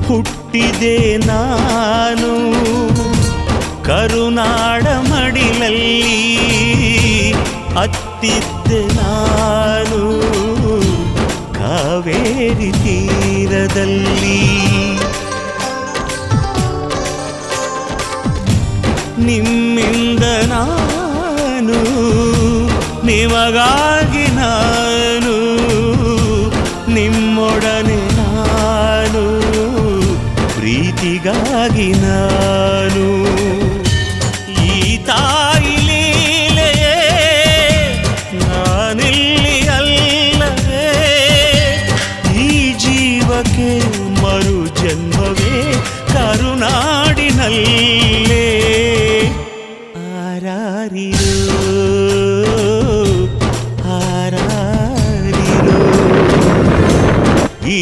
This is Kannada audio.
ಹುಟ್ಟಿದೆ ನಾನು ಕರುನಾಡ ಮಡಿಲಲ್ಲಿ, ಅತ್ತಿದ್ದೆ ನಾನು ಕಾವೇರಿ ತೀರದಲ್ಲಿ. ನಿಮ್ಮಿಂದ ನಾನು, ನಿಮಗಾಗಿ ನಾನು, ನಿಮ್ಮೊಡನೆ ನಾನು, ಪ್ರೀತಿಗಾಗಿ ನಾನು. ಈ ತಾಯಿ ಲೀಲೆಯೇ ನಾನಿಲ್ಲಿ ಅಲ್ಲವೇ, ಈ ಜೀವಕ್ಕೆ ಮರು ಜನ್ಮವೇ ಕರುನಾಡಿನಲ್ಲೇ. ಆರಾರಿರೋ ಆರಾರಿರೋ ಈ